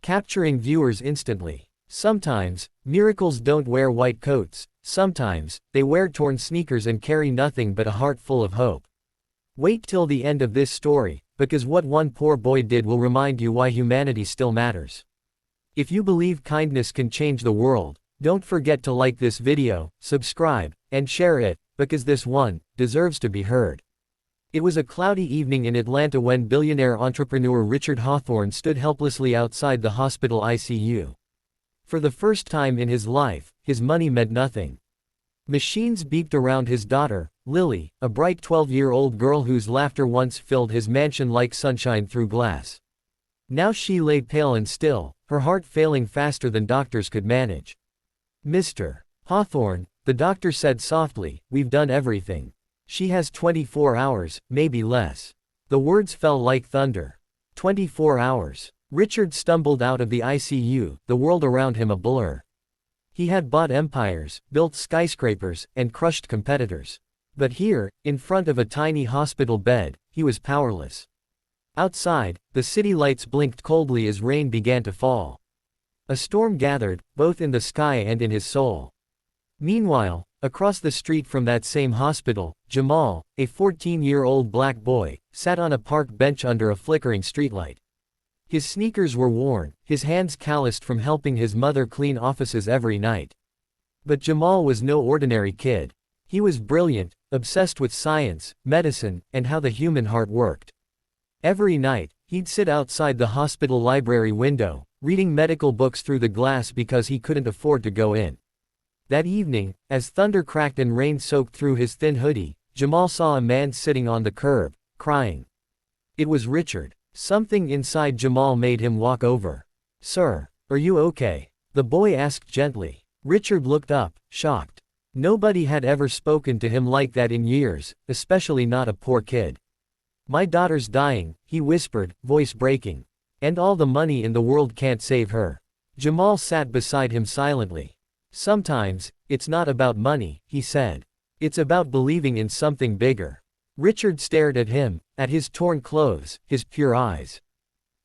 capturing viewers instantly. Sometimes, miracles don't wear white coats. Sometimes, they wear torn sneakers and carry nothing but a heart full of hope. Wait till the end of this story, because what one poor boy did will remind you why humanity still matters. If you believe kindness can change the world, don't forget to like this video, subscribe, and share it, because this one deserves to be heard. It was a cloudy evening in Atlanta when billionaire entrepreneur Richard Hawthorne stood helplessly outside the hospital ICU. For the first time in his life, his money meant nothing. Machines beeped around his daughter, Lily, a bright 12-year-old girl whose laughter once filled his mansion like sunshine through glass. Now she lay pale and still, her heart failing faster than doctors could manage. "Mr. Hawthorne," the doctor said softly, "we've done everything. She has 24 hours, maybe less." The words fell like thunder. 24 hours. Richard stumbled out of the ICU, the world around him a blur. He had bought empires, built skyscrapers, and crushed competitors. But here, in front of a tiny hospital bed, he was powerless. Outside, the city lights blinked coldly as rain began to fall. A storm gathered, both in the sky and in his soul. Meanwhile, across the street from that same hospital, Jamal, a 14-year-old black boy, sat on a park bench under a flickering streetlight. His sneakers were worn, his hands calloused from helping his mother clean offices every night. But Jamal was no ordinary kid. He was brilliant, obsessed with science, medicine, and how the human heart worked. Every night, he'd sit outside the hospital library window, reading medical books through the glass because he couldn't afford to go in. That evening, as thunder cracked and rain soaked through his thin hoodie, Jamal saw a man sitting on the curb, crying. It was Richard. Something inside Jamal made him walk over. "Sir, are you okay?" the boy asked gently. Richard looked up, shocked. Nobody had ever spoken to him like that in years, especially not a poor kid. "My daughter's dying," he whispered, voice breaking. "And all the money in the world can't save her." Jamal sat beside him silently. "Sometimes, it's not about money," he said. "It's about believing in something bigger." Richard stared at him, at his torn clothes, his pure eyes.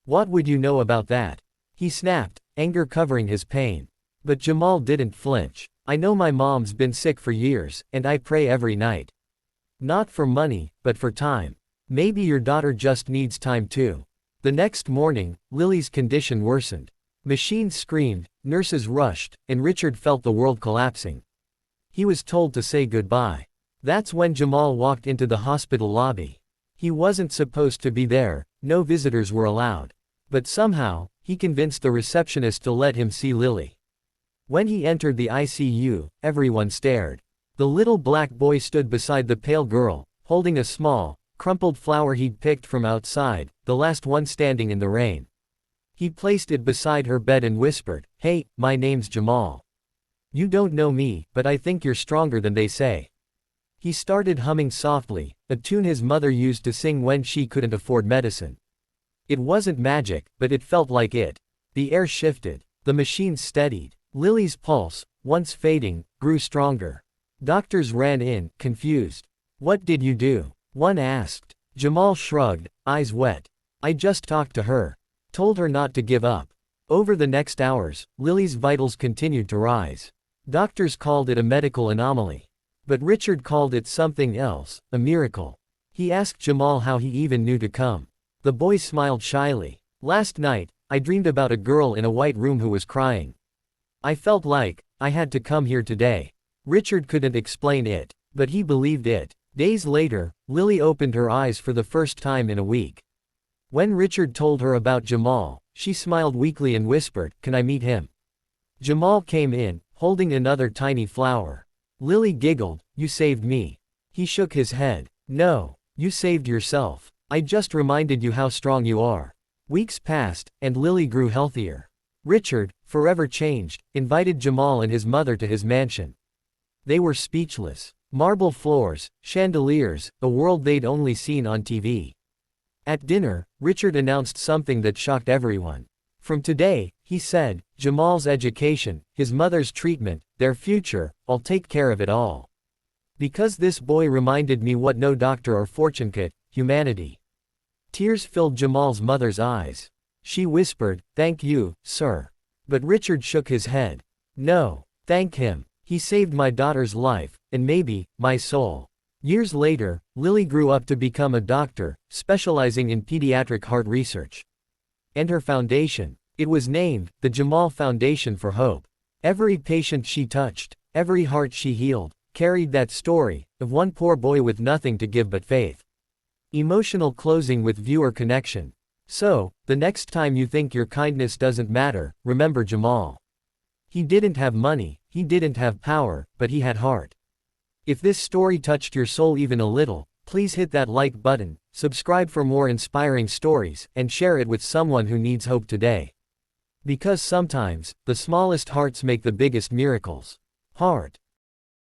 "What would you know about that?" he snapped, anger covering his pain. But Jamal didn't flinch. "I know my mom's been sick for years, and I pray every night. Not for money, but for time. Maybe your daughter just needs time too." The next morning, Lily's condition worsened. Machines screamed, nurses rushed, and Richard felt the world collapsing. He was told to say goodbye. That's when Jamal walked into the hospital lobby. He wasn't supposed to be there, no visitors were allowed. But somehow, he convinced the receptionist to let him see Lily. When he entered the ICU, everyone stared. The little black boy stood beside the pale girl, holding a small, crumpled flower he'd picked from outside, the last one standing in the rain. He placed it beside her bed and whispered, "Hey, my name's Jamal. You don't know me, but I think you're stronger than they say." He started humming softly, a tune his mother used to sing when she couldn't afford medicine. It wasn't magic, but it felt like it. The air shifted. The machines steadied. Lily's pulse, once fading, grew stronger. Doctors ran in, confused. "What did you do?" one asked. Jamal shrugged, eyes wet. "I just talked to her. Told her not to give up." Over the next hours, Lily's vitals continued to rise. Doctors called it a medical anomaly. But Richard called it something else, a miracle. He asked Jamal how he even knew to come. The boy smiled shyly. "Last night, I dreamed about a girl in a white room who was crying. I felt like I had to come here today." Richard couldn't explain it, but he believed it. Days later, Lily opened her eyes for the first time in a week. When Richard told her about Jamal, she smiled weakly and whispered, "Can I meet him?" Jamal came in, holding another tiny flower. Lily giggled, "You saved me." He shook his head. "No, you saved yourself. I just reminded you how strong you are." Weeks passed, and Lily grew healthier. Richard, forever changed, invited Jamal and his mother to his mansion. They were speechless. Marble floors, chandeliers, a world they'd only seen on TV. At dinner, Richard announced something that shocked everyone. "From today," he said, "Jamal's education, his mother's treatment, their future, I'll take care of it all. Because this boy reminded me what no doctor or fortune could, humanity." Tears filled Jamal's mother's eyes. She whispered, "Thank you, sir." But Richard shook his head. "No. Thank him. He saved my daughter's life, and maybe, my soul." Years later, Lily grew up to become a doctor, specializing in pediatric heart research. And her foundation. It was named, the Jamal Foundation for Hope. Every patient she touched, every heart she healed, carried that story, of one poor boy with nothing to give but faith. Emotional closing with viewer connection. So, the next time you think your kindness doesn't matter, remember Jamal. He didn't have money, he didn't have power, but he had heart. If this story touched your soul even a little, please hit that like button, subscribe for more inspiring stories, and share it with someone who needs hope today. Because sometimes, the smallest hearts make the biggest miracles. Heart.